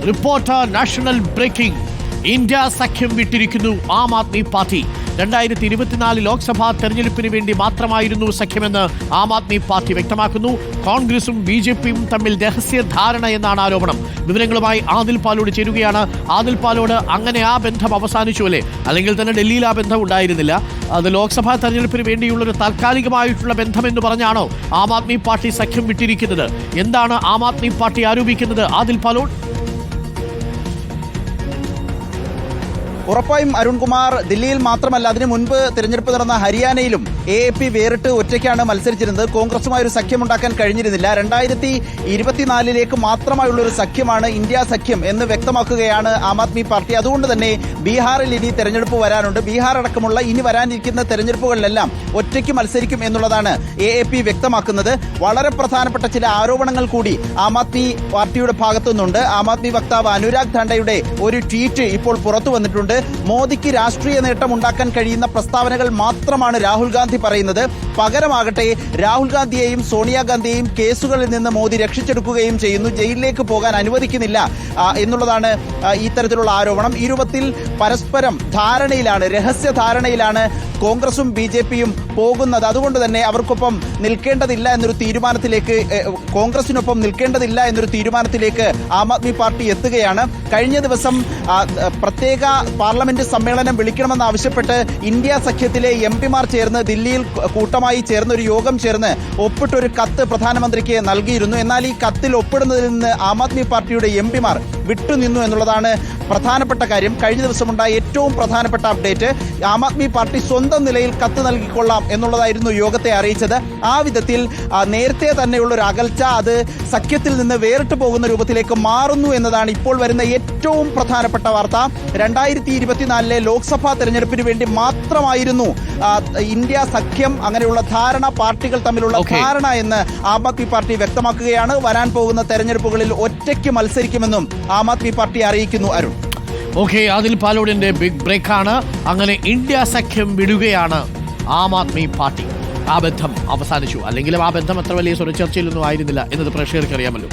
Reporter national breaking. India സഖ്യം വിട്ടിരിക്കുന്നു ആം ആദ്മി പാർട്ടി. 2024 ലോക്സഭാ തെരഞ്ഞെടുപ്പിന് വേണ്ടി മാത്രമായിരുന്നു സഖ്യമെന്ന് ആം ആദ്മി പാർട്ടി വ്യക്തമാക്കുന്നു. കോൺഗ്രസും BJPയും തമ്മിൽ രഹസ്യധാരണ എന്നാണ് ആരോപണം. വിവരങ്ങളുമായി ആദിൽ പാലോട് ചേരുകയാണ്. ആദിൽ പാലോട്, അങ്ങനെ ആ ബന്ധം അവസാനിച്ചു അല്ലേ? അല്ലെങ്കിൽ തന്നെ ഡൽഹിയിൽ ആ ബന്ധം ഉണ്ടായിരുന്നില്ല, അത് ലോക്സഭാ തെരഞ്ഞെടുപ്പിന് വേണ്ടിയുള്ളൊരു താൽക്കാലികമായിട്ടുള്ള ബന്ധമെന്ന് പറഞ്ഞാണോ ആം ആദ്മി പാർട്ടി സഖ്യം വിട്ടിരിക്കുന്നത്? എന്താണ് ആം ആദ്മി പാർട്ടി ആരോപിക്കുന്നത് ആദിൽ പാലോട്? ഉറപ്പായും അരുൺകുമാർ, ദില്ലിയിൽ മാത്രമല്ല അതിനു മുൻപ് തിരഞ്ഞെടുപ്പ് നടന്ന ഹരിയാനയിലും AAP വേറിട്ട് ഒറ്റയ്ക്കാണ് മത്സരിച്ചിരുന്നത്. കോൺഗ്രസുമായി ഒരു സഖ്യമുണ്ടാക്കാൻ കഴിഞ്ഞിരുന്നില്ല. 2024 മാത്രമായുള്ള ഒരു സഖ്യമാണ് ഇന്ത്യ സഖ്യം എന്ന് വ്യക്തമാക്കുകയാണ് ആം ആദ്മി പാർട്ടി. അതുകൊണ്ട് തന്നെ ബീഹാറിൽ ഇനി തെരഞ്ഞെടുപ്പ് വരാനുണ്ട്. ബീഹാർ അടക്കമുള്ള ഇനി വരാനിരിക്കുന്ന തെരഞ്ഞെടുപ്പുകളിലെല്ലാം ഒറ്റയ്ക്ക് മത്സരിക്കും എന്നുള്ളതാണ് AAP വ്യക്തമാക്കുന്നത്. വളരെ പ്രധാനപ്പെട്ട ചില ആരോപണങ്ങൾ കൂടി ആം ആദ്മി പാർട്ടിയുടെ ഭാഗത്തു നിന്നുണ്ട്. ആം ആദ്മി വക്താവ് അനുരാഗ് ധാണ്ടയുടെ ഒരു ട്വീറ്റ് ഇപ്പോൾ പുറത്തു വന്നിട്ടുണ്ട്. മോദിക്ക് രാഷ്ട്രീയ നേട്ടം ഉണ്ടാക്കാൻ കഴിയുന്ന പ്രസ്താവനകൾ മാത്രമാണ് രാഹുൽ ഗാന്ധി പറയുന്നത്. പകരമാകട്ടെ രാഹുൽ ഗാന്ധിയെയും സോണിയാഗാന്ധിയെയും കേസുകളിൽ നിന്ന് മോദി രക്ഷിച്ചെടുക്കുകയും ചെയ്യുന്നു, ജയിലിലേക്ക് പോകാൻ അനുവദിക്കുന്നില്ല എന്നുള്ളതാണ് ഇത്തരത്തിലുള്ള ആരോപണം. ഈ രൂപത്തിൽ പരസ്പരം ധാരണയിലാണ്, രഹസ്യ ധാരണയിലാണ് കോൺഗ്രസും BJPയും പോകുന്നത്. അതുകൊണ്ട് തന്നെ അവർക്കൊപ്പം നിൽക്കേണ്ടതില്ല എന്നൊരു തീരുമാനത്തിലേക്ക്, കോൺഗ്രസിനൊപ്പം നിൽക്കേണ്ടതില്ല എന്നൊരു തീരുമാനത്തിലേക്ക് ആം ആദ്മി പാർട്ടി എത്തുകയാണ്. കഴിഞ്ഞ ദിവസം പ്രത്യേക പാർലമെന്റ് സമ്മേളനം വിളിക്കണമെന്നാവശ്യപ്പെട്ട് ഇന്ത്യ സഖ്യത്തിലെ MP-മാർ ചേർന്ന് ദില്ലിയിൽ കൂട്ടമായി ചേർന്ന് ഒരു യോഗം ചേർന്ന് ഒപ്പിട്ടൊരു കത്ത് പ്രധാനമന്ത്രിക്ക് നൽകിയിരുന്നു. എന്നാൽ ഈ കത്തിൽ ഒപ്പിടുന്നതിൽ നിന്ന് ആം ആദ്മി പാർട്ടിയുടെ MP-മാർ വിട്ടുനിന്നു എന്നുള്ളതാണ് പ്രധാനപ്പെട്ട കാര്യം. കഴിഞ്ഞ ദിവസമുണ്ടായ ഏറ്റവും പ്രധാനപ്പെട്ട അപ്ഡേറ്റ്, ആം ആദ്മി പാർട്ടി സ്വന്തം നിലയിൽ കത്ത് നൽകിക്കൊള്ളാം എന്നുള്ളതായിരുന്നു യോഗത്തെ അറിയിച്ചത്. ആ വിധത്തിൽ നേരത്തെ തന്നെയുള്ള ഒരു അകൽച്ച അത് സഖ്യത്തിൽ നിന്ന് വേറിട്ട് പോകുന്ന രൂപത്തിലേക്ക് മാറുന്നു എന്നതാണ് ഇപ്പോൾ വരുന്ന ഏറ്റവും പ്രധാനപ്പെട്ട വാർത്ത. 2024 ലോക്സഭാ തെരഞ്ഞെടുപ്പിന് വേണ്ടി മാത്രമായിരുന്നു ഇന്ത്യ സഖ്യം, അങ്ങനെയുള്ള ധാരണ, പാർട്ടികൾ തമ്മിലുള്ള ധാരണ എന്ന് ആം ആദ്മി പാർട്ടി വ്യക്തമാക്കുകയാണ്. വരാൻ പോകുന്ന തെരഞ്ഞെടുപ്പുകളിൽ ഒറ്റയ്ക്ക് മത്സരിക്കുമെന്നും ആം ആദ്മി പാർട്ടി അറിയിക്കുന്നു. അരുൺ, ആദിൽ പാലോടിന്റെ ബിഗ് ബ്രേക്കാണ്. അങ്ങനെ ഇന്ത്യ സഖ്യം വിടുകയാണ് ആം ആദ്മി പാർട്ടി. ആ ബന്ധം അവസാനിച്ചു, അല്ലെങ്കിലും ആ ബന്ധം അത്ര വലിയ ചർച്ചയിലൊന്നും ആയിരുന്നില്ല എന്നത് പ്രേക്ഷകർക്ക് അറിയാമല്ലോ.